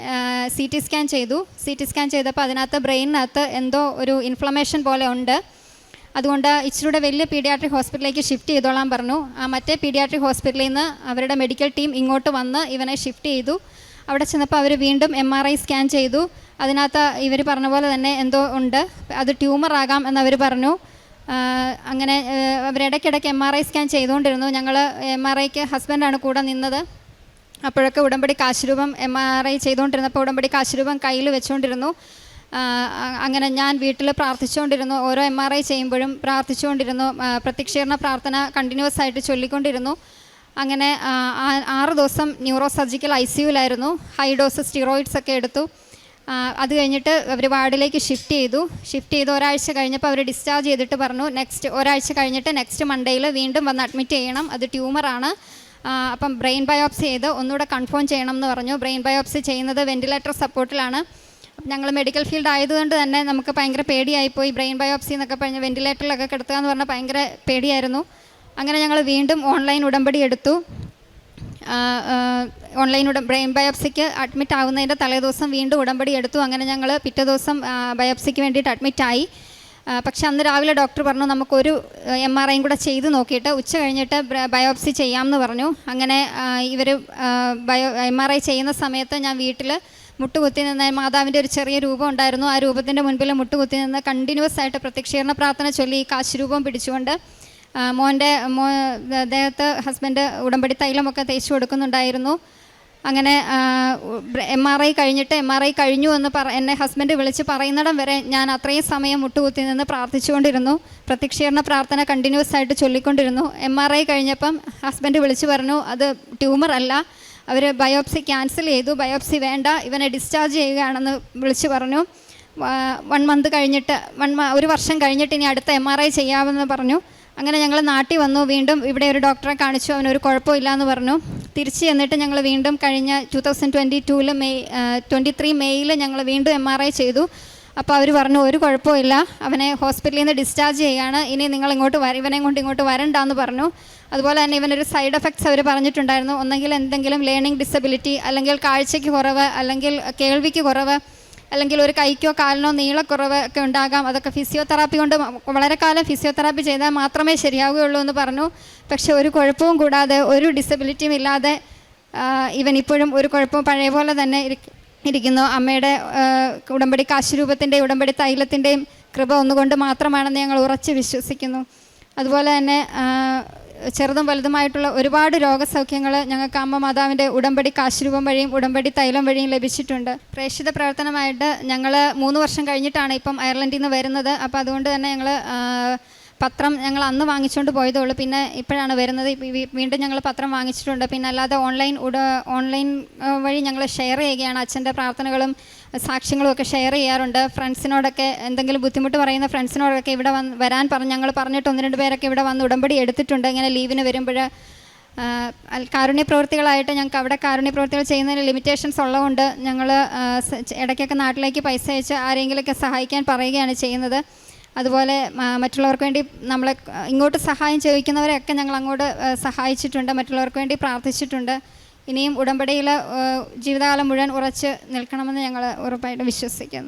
CT സ്കാൻ ചെയ്തു. CT സ്കാൻ ചെയ്തപ്പോൾ അതിനകത്ത് ബ്രെയിനിനകത്ത് എന്തോ ഒരു ഇൻഫ്ലമേഷൻ പോലെ ഉണ്ട്. അതുകൊണ്ട് ഇച്ചിരൂടെ വലിയ പീഡിയാട്രിക് ഹോസ്പിറ്റലിലേക്ക് ഷിഫ്റ്റ് ചെയ്തോളാൻ പറഞ്ഞു. ആ മറ്റേ പീഡിയാട്രിക് ഹോസ്പിറ്റലിൽ നിന്ന് അവരുടെ മെഡിക്കൽ ടീം ഇങ്ങോട്ട് വന്ന് ഇവനെ ഷിഫ്റ്റ് ചെയ്തു. അവിടെ ചെന്നപ്പോൾ അവർ വീണ്ടും MRI സ്കാൻ ചെയ്തു. അതിനകത്ത് ഇവർ പറഞ്ഞ പോലെ തന്നെ എന്തോ ഉണ്ട്, അത് ട്യൂമർ ആകാം എന്നവർ പറഞ്ഞു. അങ്ങനെ അവരിടയ്ക്കിടയ്ക്ക് MRI സ്കാൻ ചെയ്തുകൊണ്ടിരുന്നു. ഞങ്ങൾ MRIക്ക് ഹസ്ബൻഡാണ് കൂടെ നിന്നത്. അപ്പോഴൊക്കെ ഉടമ്പടി കാശുരൂപം MRI ചെയ്തുകൊണ്ടിരുന്നപ്പോൾ ഉടമ്പടി കാശുരൂപം കയ്യിൽ വെച്ചുകൊണ്ടിരുന്നു. അങ്ങനെ ഞാൻ വീട്ടിൽ പ്രാർത്ഥിച്ചുകൊണ്ടിരുന്നു. ഓരോ MRI ചെയ്യുമ്പോഴും പ്രാർത്ഥിച്ചുകൊണ്ടിരുന്നു. പ്രത്യക്ഷീകരണ പ്രാർത്ഥന കണ്ടിന്യൂസ് ആയിട്ട് ചൊല്ലിക്കൊണ്ടിരുന്നു. അങ്ങനെ 6 ദിവസം ന്യൂറോ സർജിക്കൽ ICUലായിരുന്നു. ഹൈ ഡോസ് സ്റ്റിറോയിഡ്സ് ഒക്കെ എടുത്തു. അത് കഴിഞ്ഞിട്ട് അവർ വാർഡിലേക്ക് ഷിഫ്റ്റ് ചെയ്തു. ഒരാഴ്ച കഴിഞ്ഞപ്പോൾ അവർ ഡിസ്ചാർജ് ചെയ്തിട്ട് പറഞ്ഞു ഒരാഴ്ച കഴിഞ്ഞിട്ട് നെക്സ്റ്റ് മൺഡേയിൽ വീണ്ടും വന്ന് അഡ്മിറ്റ് ചെയ്യണം, അത് ട്യൂമറാണ്, അപ്പം ബ്രെയിൻ ബയോപ്സി ചെയ്ത് ഒന്നുകൂടെ കൺഫേം ചെയ്യണം എന്ന് പറഞ്ഞു. ബ്രെയിൻ ബയോപ്സി ചെയ്യുന്നത് വെൻറ്റിലേറ്റർ സപ്പോർട്ടിലാണ്. ഞങ്ങൾ മെഡിക്കൽ ഫീൽഡ് ആയതുകൊണ്ട് തന്നെ നമുക്ക് ഭയങ്കര പേടിയായിപ്പോയി. ബ്രെയിൻ ബയോപ്സി എന്നൊക്കെ പറഞ്ഞ് വെൻറ്റിലേറ്ററിലൊക്കെ കിടത്തുക എന്ന് പറഞ്ഞാൽ ഭയങ്കര പേടിയായിരുന്നു. അങ്ങനെ ഞങ്ങൾ വീണ്ടും ഓൺലൈൻ ഉടമ്പടി എടുത്തു. ബ്രെയിൻ ബയോപ്സിക്ക് അഡ്മിറ്റ് ആവുന്നതിൻ്റെ തലേദിവസം വീണ്ടും ഉടമ്പടി എടുത്തു. അങ്ങനെ ഞങ്ങൾ പിറ്റേ ദിവസം ബയോപ്സിക്ക് വേണ്ടിയിട്ട് അഡ്മിറ്റായി. പക്ഷെ അന്ന് രാവിലെ ഡോക്ടർ പറഞ്ഞു നമുക്കൊരു MRIയും കൂടെ ചെയ്ത് നോക്കിയിട്ട് ഉച്ച കഴിഞ്ഞിട്ട് ബയോപ്സി ചെയ്യാമെന്ന് പറഞ്ഞു. അങ്ങനെ ഇവർ MRI ചെയ്യുന്ന സമയത്ത് ഞാൻ വീട്ടിൽ മുട്ടുകുത്തി നിന്ന് മാതാവിൻ്റെ ഒരു ചെറിയ രൂപം ഉണ്ടായിരുന്നു. ആ രൂപത്തിൻ്റെ മുൻപിൽ മുട്ടുകുത്തി നിന്ന് കണ്ടിന്യൂസ് ആയിട്ട് പ്രത്യക്ഷീകരണ പ്രാർത്ഥന ചൊല്ലി ഈ കാശുരൂപം പിടിച്ചുകൊണ്ട് മോൻ്റെ ദേഹത്ത് ഹസ്ബൻഡ് ഉടമ്പടി തൈലമൊക്കെ തേച്ച് കൊടുക്കുന്നുണ്ടായിരുന്നു. അങ്ങനെ MRI കഴിഞ്ഞു എന്ന് എന്നെ ഹസ്ബൻഡ് വിളിച്ച് പറയുന്നിടം വരെ ഞാൻ അത്രയും സമയം മുട്ടുകുത്തി നിന്ന് പ്രാർത്ഥിച്ചുകൊണ്ടിരുന്നു. പ്രത്യക്ഷീകരണ പ്രാർത്ഥന കണ്ടിന്യൂസ് ആയിട്ട് ചൊല്ലിക്കൊണ്ടിരുന്നു. MRI കഴിഞ്ഞപ്പം ഹസ്ബൻഡ് വിളിച്ച് പറഞ്ഞു അത് ട്യൂമർ അല്ല, അവർ ബയോപ്സി ക്യാൻസൽ ചെയ്തു, ബയോപ്സി വേണ്ട, ഇവനെ ഡിസ്ചാർജ് ചെയ്യുകയാണെന്ന് വിളിച്ച് പറഞ്ഞു. 1 മന്ത് കഴിഞ്ഞിട്ട് 1 വർഷം കഴിഞ്ഞിട്ട് ഇനി അടുത്ത MRI ചെയ്യാമെന്ന് പറഞ്ഞു. അങ്ങനെ ഞങ്ങൾ നാട്ടിൽ വന്നു. വീണ്ടും ഇവിടെ ഒരു ഡോക്ടറെ കാണിച്ചു. അവനൊരു കുഴപ്പമില്ല എന്ന് പറഞ്ഞു. തിരിച്ച് ചെന്നിട്ട് ഞങ്ങൾ വീണ്ടും കഴിഞ്ഞ 2022 മെയ്യിൽ ഞങ്ങൾ വീണ്ടും MRI ചെയ്തു. അപ്പോൾ അവർ പറഞ്ഞു ഒരു കുഴപ്പമില്ല, അവനെ ഹോസ്പിറ്റലിൽ നിന്ന് ഡിസ്ചാർജ് ചെയ്യുകയാണ്, ഇനി നിങ്ങൾ ഇവനെ കൊണ്ട് ഇങ്ങോട്ട് വരണ്ടെന്ന് പറഞ്ഞു. അതുപോലെ തന്നെ ഇവനൊരു സൈഡ് എഫക്ട്സ് അവർ പറഞ്ഞിട്ടുണ്ടായിരുന്നു. ഒന്നെങ്കിൽ എന്തെങ്കിലും ലേണിംഗ് ഡിസബിലിറ്റി, അല്ലെങ്കിൽ കാഴ്ചയ്ക്ക് കുറവ്, അല്ലെങ്കിൽ കേൾവിക്ക് കുറവ്, അല്ലെങ്കിൽ ഒരു കൈക്കോ കാലിനോ നീളക്കുറവ് ഒക്കെ ഉണ്ടാകാം. അതൊക്കെ ഫിസിയോതെറാപ്പി കൊണ്ട് വളരെ കാലം ഫിസിയോതെറാപ്പി ചെയ്താൽ മാത്രമേ ശരിയാവുകയുള്ളൂ എന്ന് പറഞ്ഞു. പക്ഷെ ഒരു കുഴപ്പവും കൂടാതെ, ഒരു ഡിസബിലിറ്റിയും ഇല്ലാതെ ഇവൻ ഇപ്പോഴും ഒരു കുഴപ്പവും പഴയ പോലെ തന്നെ ഇരിക്കുന്നു. അമ്മയുടെ ഉടമ്പടി കാശുരൂപത്തിൻ്റെയും ഉടമ്പടി തൈലത്തിൻ്റെയും കൃപ ഒന്നുകൊണ്ട് മാത്രമാണെന്ന് ഞങ്ങൾ ഉറച്ച് വിശ്വസിക്കുന്നു. അതുപോലെ തന്നെ ചെറുതും വലുതുമായിട്ടുള്ള ഒരുപാട് രോഗസൗഖ്യങ്ങൾ ഞങ്ങൾക്ക് അമ്മ മാതാവിൻ്റെ ഉടമ്പടി കാശുരൂപം വഴിയും ഉടമ്പടി തൈലം വഴിയും ലഭിച്ചിട്ടുണ്ട്. പ്രേക്ഷിത പ്രവർത്തനമായിട്ട് ഞങ്ങൾ 3 വർഷം കഴിഞ്ഞിട്ടാണ് ഇപ്പം അയർലൻഡിൽ നിന്ന് വരുന്നത്. അപ്പോൾ അതുകൊണ്ട് തന്നെ ഞങ്ങൾ പത്രം ഞങ്ങൾ അന്ന് വാങ്ങിച്ചുകൊണ്ട് പോയതേ ഉള്ളൂ. പിന്നെ ഇപ്പോഴാണ് വരുന്നത്. വീണ്ടും ഞങ്ങൾ പത്രം വാങ്ങിച്ചിട്ടുണ്ട്. പിന്നെ അല്ലാതെ ഓൺലൈൻ വഴി ഞങ്ങൾ ഷെയർ ചെയ്യുകയാണ്. അച്ഛൻ്റെ പ്രാർത്ഥനകളും സാക്ഷ്യങ്ങളും ഒക്കെ ഷെയർ ചെയ്യാറുണ്ട്. ഫ്രണ്ട്സിനോടൊക്കെ എന്തെങ്കിലും ബുദ്ധിമുട്ട് പറയുന്ന ഫ്രണ്ട്സിനോടൊക്കെ ഇവിടെ വരാൻ ഞങ്ങൾ പറഞ്ഞിട്ട് 1-2 പേരൊക്കെ ഇവിടെ വന്ന് ഉടമ്പടി എടുത്തിട്ടുണ്ട്. ഇങ്ങനെ ലീവിന് വരുമ്പോൾ കാരുണ്യ പ്രവൃത്തികളായിട്ട് ഞങ്ങൾക്ക് അവിടെ കാരുണ്യ പ്രവൃത്തികൾ ചെയ്യുന്നതിന് ലിമിറ്റേഷൻസ് ഉള്ളതുകൊണ്ട് ഞങ്ങൾ ഇടയ്ക്കൊക്കെ നാട്ടിലേക്ക് പൈസ അയച്ച് ആരെങ്കിലുമൊക്കെ സഹായിക്കാൻ പറയുകയാണ് ചെയ്യുന്നത്. അതുപോലെ മറ്റുള്ളവർക്ക് വേണ്ടി നമ്മളെ ഇങ്ങോട്ട് സഹായം ചോദിക്കുന്നവരെയൊക്കെ ഞങ്ങൾ അങ്ങോട്ട് സഹായിച്ചിട്ടുണ്ട്, മറ്റുള്ളവർക്ക് വേണ്ടി പ്രാർത്ഥിച്ചിട്ടുണ്ട്. ഇനിയും ഉടമ്പടിയിൽ ജീവിതകാലം മുഴുവൻ ഉറച്ച് നിൽക്കണമെന്ന് ഞങ്ങൾ ഉറപ്പായിട്ട് വിശ്വസിക്കുന്നു.